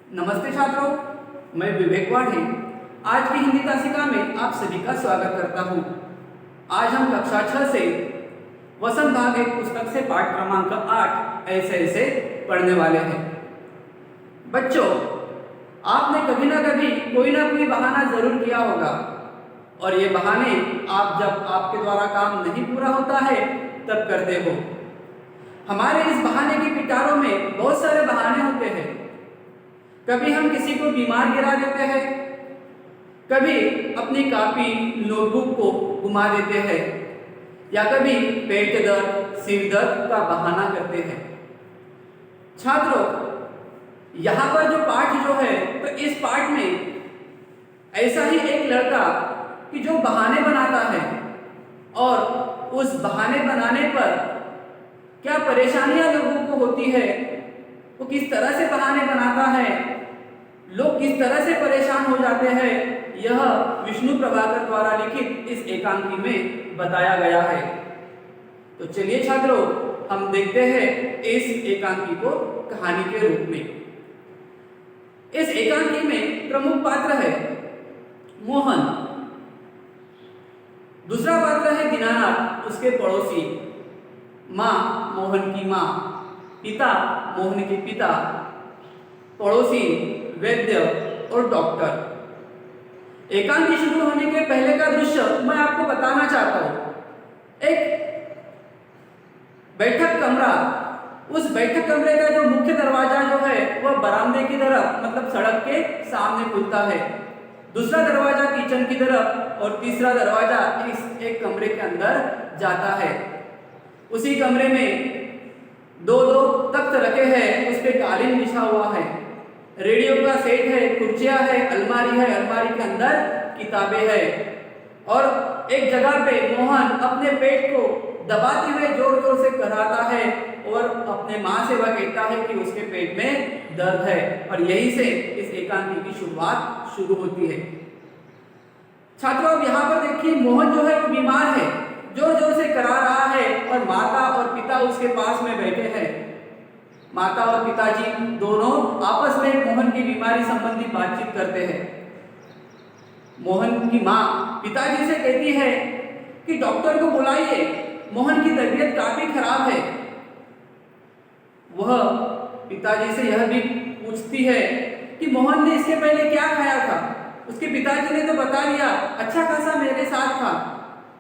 नमस्ते छात्रों, मैं विवेक वाढ़े आज की हिंदी तासिका में आप सभी का स्वागत करता हूँ। आज हम कक्षा 6 से वसंत भाग एक पुस्तक से पाठ क्रमांक 8 ऐसे ऐसे पढ़ने वाले हैं। बच्चों, आपने कभी ना कभी कोई ना कोई बहाना जरूर किया होगा और ये बहाने आप जब आपके द्वारा काम नहीं पूरा होता है तब करते हो। हमारे इस बहाने के पिटारों में बहुत सारे बहाने होते हैं। कभी हम किसी को बीमार गिरा देते हैं, कभी अपनी कॉपी नोटबुक को घुमा देते हैं या कभी पेट दर्द सिर दर्द का बहाना करते हैं। छात्रों, यहाँ पर जो पाठ जो है तो इस पाठ में ऐसा ही एक लड़का कि जो बहाने बनाता है और उस बहाने बनाने पर क्या परेशानियां लोगों को होती है, वो किस तरह से बहाने बनाता है, लोग किस तरह से परेशान हो जाते हैं, यह विष्णु प्रभाकर द्वारा लिखित इस एकांकी में बताया गया है। तो चलिए छात्रों, हम देखते हैं इस एकांकी को कहानी के रूप में। इस एकांकी में प्रमुख पात्र है मोहन, दूसरा पात्र है दीनानाथ उसके पड़ोसी, माँ मोहन की माँ, पिता मोहन के पिता, पड़ोसी वैद्य और डॉक्टर। एकांकी शुरू होने के पहले का दृश्य मैं आपको बताना चाहता हूं। एक बैठक कमरा, उस बैठक कमरे का जो मुख्य दरवाजा जो है वह बरामदे की तरफ मतलब सड़क के सामने खुलता है, दूसरा दरवाजा किचन की तरफ और तीसरा दरवाजा इस एक कमरे के अंदर जाता है। उसी कमरे में दो तख्त रखे हैं, उस पे कालीन बिछा हुआ है, रेडियो का सेट है, कुर्सियां है, अलमारी है, अलमारी के अंदर किताबें है और एक जगह पे मोहन अपने पेट को दबाते हुए जोर जोर से कराता है और अपने माँ से वह कहता है कि उसके पेट में दर्द है और यहीं से इस एकांकी की शुरुआत शुरू होती है। छात्रों, अब यहाँ पर देखिए मोहन जो है वो बीमार है, जोर जोर से करा रहा है और माता और पिता उसके पास में बैठे हैं। माता और पिताजी दोनों आपस में मोहन की बीमारी संबंधी बातचीत करते हैं। मोहन की माँ पिताजी से कहती है कि डॉक्टर को बुलाइए, मोहन की तबीयत काफी खराब है। वह पिताजी से यह भी पूछती है कि मोहन ने इसके पहले क्या खाया था। उसके पिताजी ने तो बता दिया, अच्छा खासा मेरे साथ था,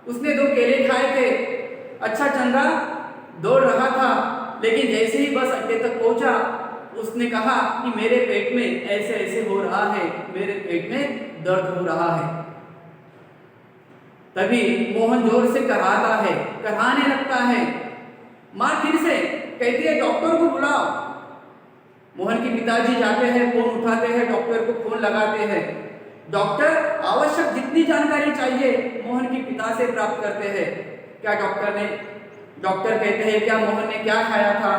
उसने 2 केले खाए थे, अच्छा चंगा दौड़ रहा था, लेकिन जैसे ही बस अड्डे तक पहुंचा उसने कहा कि मेरे पेट में ऐसे ऐसे हो रहा है, मेरे पेट में दर्द हो रहा है। तभी मोहन जोर से कराता है, कराने लगता है। माँ फिर से कहती है डॉक्टर को बुलाओ। मोहन के पिताजी जाते हैं, फोन उठाते हैं, डॉक्टर को फोन लगाते हैं। डॉक्टर आवश्यक जितनी जानकारी चाहिए मोहन के पिता से प्राप्त करते हैं। क्या डॉक्टर कहते हैं क्या मोहन ने क्या खाया था,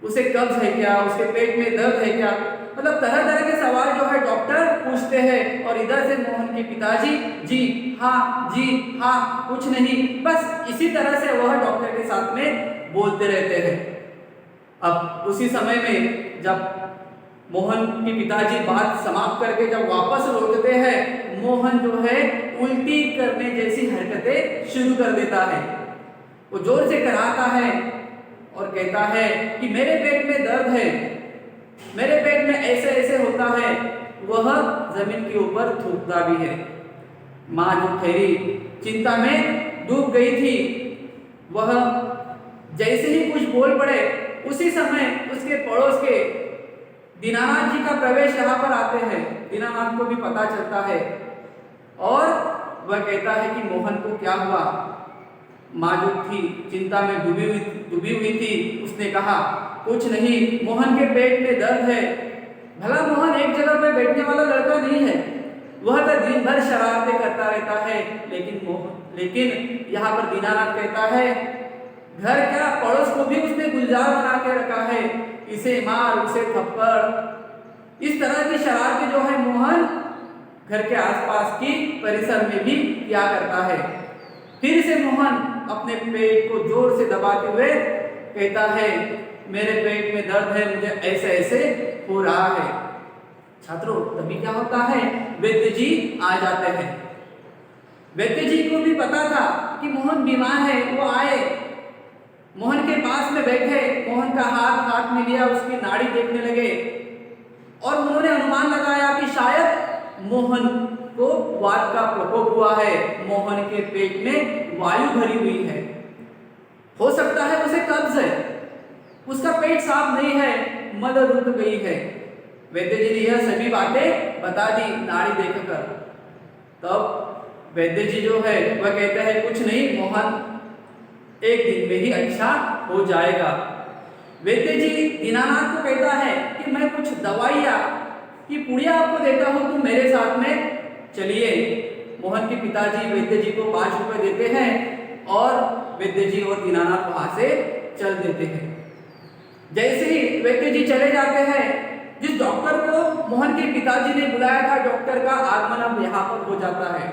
उसे कब्ज है क्या, उसके पेट में दर्द है क्या, मतलब तरह तरह के सवाल जो है डॉक्टर पूछते हैं और इधर से मोहन के पिताजी जी हाँ कुछ नहीं, बस इसी तरह से वह डॉक्टर के साथ में बोलते रहते हैं। अब उसी समय में जब मोहन के पिताजी बात समाप्त करके जब वापस लौटते हैं, मोहन जो है उल्टी करने जैसी हरकतें शुरू कर देता है। वो जोर से कराता है और कहता है कि मेरे पेट में दर्द है, मेरे पेट में ऐसे ऐसे होता है। वह जमीन के ऊपर थूकता भी है। माँ जो ठहरी चिंता में डूब गई थी, वह जैसे ही कुछ बोल पड़े उसी समय उसके पड़ोस के दीनानाथ जी का प्रवेश यहाँ पर आते हैं। दीनानाथ को भी पता चलता है और वह कहता है कि मोहन को क्या हुआ। माँ जो थी चिंता में डूबी हुई थी, उसने कहा कुछ नहीं, मोहन के पेट में दर्द है। भला मोहन एक जगह पर बैठने वाला लड़का नहीं है, वह तो दिन भर शरारतें करता रहता है। लेकिन यहाँ पर दीनानाथ कहता है घर क्या पड़ोस को भी उसने गुलजार बना के रखा है, इसे मार उसे थप्पड़, इस तरह की शरारतें जो है मोहन घर के आसपास की परिसर में भी किया करता है। फिर से मोहन अपने पेट को जोर से दबाते हुए कहता है मेरे पेट में दर्द है, मुझे ऐसे ऐसे हो रहा है। छात्रों तभी क्या होता है, वैद्य जी आ जाते हैं। वैद्य जी को भी पता था कि मोहन बीमार है, वो आए, मोहन के पास में बैठे, मोहन का हाथ में लिया, उसकी नाड़ी देखने लगे और उन्होंने अनुमान लगाया कि शायद मोहन को वात का प्रकोप हुआ है, मोहन के पेट में वायु भरी हुई है, हो सकता है उसे कब्ज है, उसका पेट साफ नहीं है, मद रुक गई है। वैद्य जी ने यह सभी बातें बता दी नाड़ी देखकर। तब वैद्य जी जो है वह कहते हैं कुछ नहीं, मोहन एक दिन में ही अच्छा हो जाएगा। वैद्य जी दीनानाथ को कहता है कि मैं कुछ दवाइयाँ की पुड़िया आपको देता हूँ, तुम मेरे साथ में चलिए। मोहन के पिताजी वैद्य जी को 5 रुपए देते हैं और वैद्य जी और दीनानाथ वहां से चल देते हैं। जैसे ही वैद्य जी चले जाते हैं, जिस डॉक्टर को मोहन के पिताजी ने बुलाया था, डॉक्टर का आगमन अब यहाँ पर हो जाता है।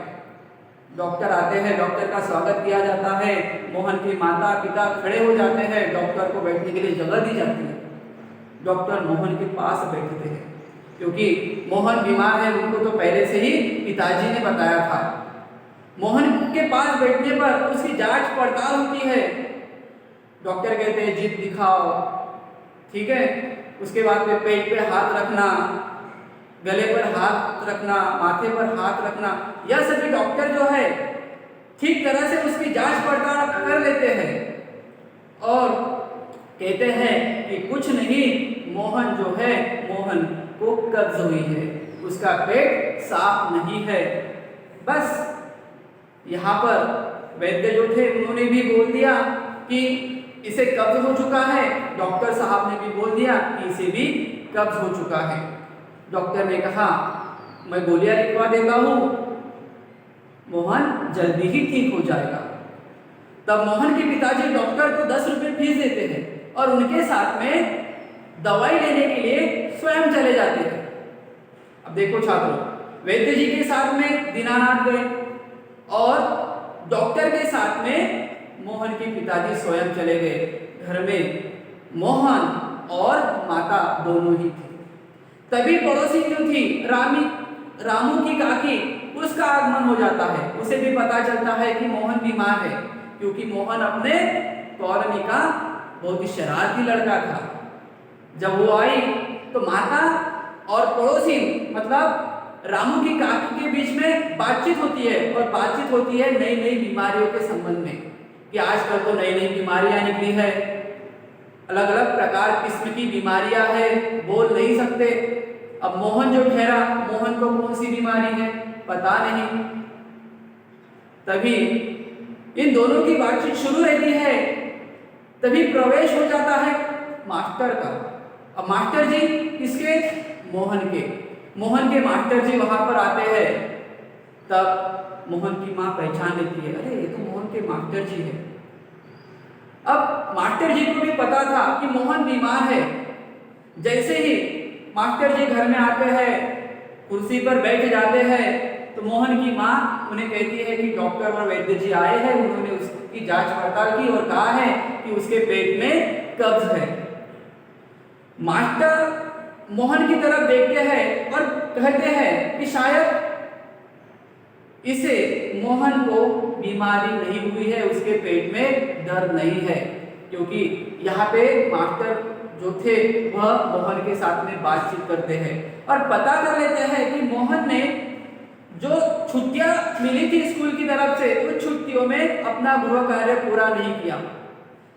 डॉक्टर आते हैं, डॉक्टर का स्वागत किया जाता है, मोहन के माता पिता खड़े हो जाते हैं, डॉक्टर को बैठने के लिए जगह दी जाती है। डॉक्टर मोहन के पास बैठते हैं क्योंकि मोहन बीमार है, उनको तो पहले से ही पिताजी ने बताया था। मोहन के पास बैठने पर उसकी जांच पड़ताल होती है। डॉक्टर कहते हैं जीभ दिखाओ, ठीक है, उसके बाद में पेट पे हाथ रखना, गले पर हाथ रखना, माथे पर हाथ रखना, यह सभी डॉक्टर जो है ठीक तरह से उसकी जांच पड़ताल कर लेते हैं और कहते हैं कि कुछ नहीं, मोहन जो है, मोहन को कब्ज हुई है, उसका पेट साफ नहीं है। बस यहाँ पर वैद्य जो थे उन्होंने भी बोल दिया कि इसे कब्ज हो चुका है, डॉक्टर साहब ने भी बोल दिया कि इसे भी कब्ज हो चुका है। डॉक्टर ने कहा मैं गोलियां लिखवा देता हूँ, मोहन जल्दी ही ठीक हो जाएगा। तब मोहन के पिताजी डॉक्टर को 10 रुपए फीस देते हैं और उनके साथ में दवाई लेने के लिए स्वयं चले जाते हैं। अब देखो छात्रों, वैद्य जी के साथ में दीनानाथ गए और डॉक्टर के साथ में मोहन के पिताजी स्वयं चले गए। घर में मोहन और माता दोनों ही थे। तभी पड़ोसी जो थी रामू की काकी, उसका आगमन हो जाता है। उसे भी पता चलता है कि मोहन बीमार है, क्योंकि मोहन अपने कॉलोनी का बहुत ही शरारती लड़का था। जब वो आई तो माता और पड़ोसी मतलब रामू की काकी के बीच में बातचीत होती है और बातचीत होती है नई नई बीमारियों के संबंध में कि आजकल तो नई नई बीमारियां निकली है, अलग अलग प्रकार किस्म की बीमारियां है, बोल नहीं सकते। अब मोहन जो ठहरा, मोहन को कौन सी बीमारी है पता नहीं। तभी इन दोनों की बातचीत शुरू रहती है, तभी प्रवेश हो जाता है मास्टर का। अब मास्टर जी किसके? मोहन के मास्टर जी वहां पर आते हैं। तब मोहन की माँ पहचान लेती है, अरे ये तो मोहन के मास्टर जी है। अब मास्टर जी को भी पता था कि मोहन बीमार है। जैसे ही मास्टर जी घर में आते हैं, कुर्सी पर बैठ जाते हैं, तो मोहन की माँ उन्हें कहती है कि डॉक्टर और वैद्य जी आए हैं, उन्होंने उसकी जांच पड़ताल की और कहा है कि उसके पेट में कब्ज है। मास्टर मोहन की तरफ देखते हैं और कहते हैं कि शायद इसे मोहन को बीमारी नहीं हुई है, उसके पेट में दर्द नहीं है, क्योंकि यहाँ पे मास्टर जो थे वह मोहन के साथ में बातचीत करते हैं और पता कर लेते हैं कि मोहन ने जो छुट्टियां मिली थी स्कूल की तरफ से, उन छुट्टियों में अपना गृह कार्य पूरा नहीं किया,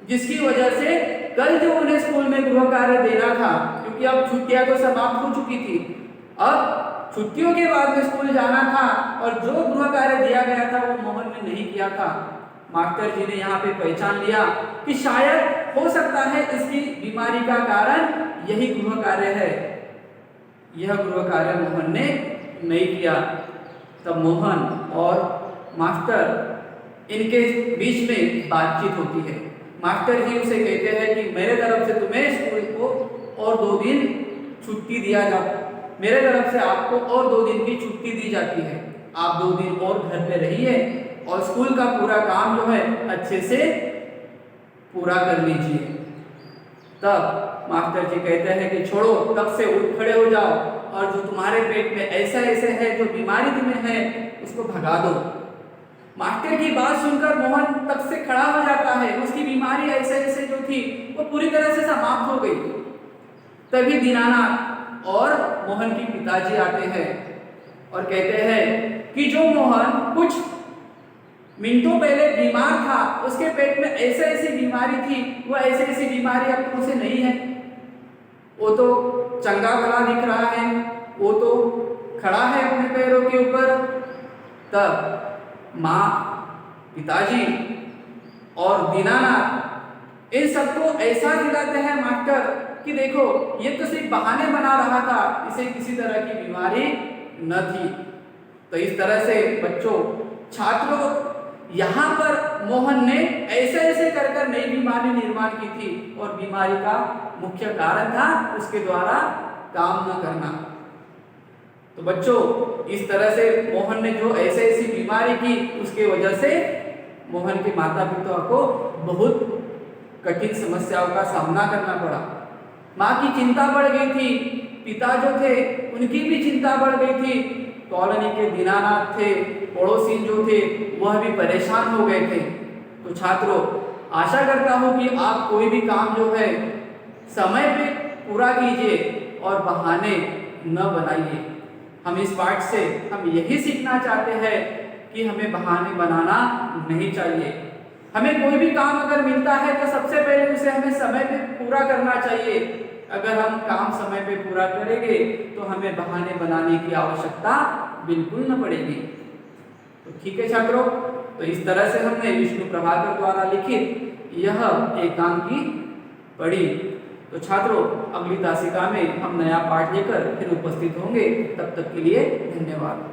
जिसकी वजह से कल जो उन्हें स्कूल में गृह कार्य देना था, क्योंकि अब छुट्टियां तो समाप्त हो चुकी थी, अब छुट्टियों के बाद में स्कूल जाना था और जो गृह कार्य दिया गया था वो मोहन ने नहीं किया था। मास्टर जी ने यहाँ पे पहचान लिया कि शायद हो सकता है इसकी बीमारी का कारण यही गृह कार्य है। यह गृह कार्य मोहन ने नहीं किया। तब मोहन और मास्टर इनके बीच में बातचीत होती है। मास्टर जी उसे कहते हैं कि मेरे तरफ से तुम्हें स्कूल को और 2 दिन छुट्टी दिया जाता, मेरे तरफ से आपको और 2 दिन की छुट्टी दी जाती है। आप 2 दिन और घर पे रहिए और स्कूल का पूरा काम जो है अच्छे से पूरा कर लीजिए। तब मास्टर जी कहते हैं कि छोड़ो, तब से उठ खड़े हो जाओ और जो तुम्हारे पेट में ऐसा ऐसे है, जो बीमारी तुम्हें है, उसको भगा दो। मास्टर की बात सुनकर मोहन तब से खड़ा हो जाता है। उसकी बीमारी ऐसे ऐसे जो थी वो पूरी तरह से समाप्त हो गई। तभी दीनानाथ और मोहन के पिताजी आते हैं और कहते हैं कि जो मोहन कुछ मिनटों पहले बीमार था, उसके पेट में ऐसे ऐसी बीमारी थी, वो ऐसी ऐसी बीमारी अब तो उसे नहीं है। वो तो चंगा भला दिख रहा है, वो तो खड़ा है अपने पैरों के ऊपर। तब माँ, पिताजी और दीनानाथ इन सबको ऐसा दिलाते हैं मास्टर कि देखो, ये तो सिर्फ बहाने बना रहा था, इसे किसी तरह की बीमारी न थी। तो इस तरह से बच्चों, छात्रों, यहाँ पर मोहन ने ऐसे ऐसे कर कर नई बीमारी निर्माण की थी और बीमारी का मुख्य कारण था उसके द्वारा काम न करना। तो बच्चों, इस तरह से मोहन ने जो ऐसे ऐसी बीमारी की, उसके वजह से मोहन के माता पिता को बहुत कठिन समस्याओं का सामना करना पड़ा। माँ की चिंता बढ़ गई थी, पिता जो थे उनकी भी चिंता बढ़ गई थी, कॉलोनी के दीनानाथ थे, पड़ोसी जो थे वह भी परेशान हो गए थे। तो छात्रों, आशा करता हूँ कि आप कोई भी काम जो है समय पे पूरा कीजिए और बहाने न बनाइए। हम इस पाठ से हम यही सीखना चाहते हैं कि हमें बहाने बनाना नहीं चाहिए। हमें कोई भी काम अगर मिलता है तो सबसे पहले उसे हमें समय पे पूरा करना चाहिए। अगर हम काम समय पे पूरा करेंगे तो हमें बहाने बनाने की आवश्यकता बिल्कुल न पड़ेगी। तो ठीक है छात्रों, तो इस तरह से हमने विष्णु प्रभाकर द्वारा लिखित यह एकांकी पढ़ी। तो छात्रों, अगली तासिका में हम नया पाठ लेकर फिर उपस्थित होंगे। तब तक के लिए धन्यवाद।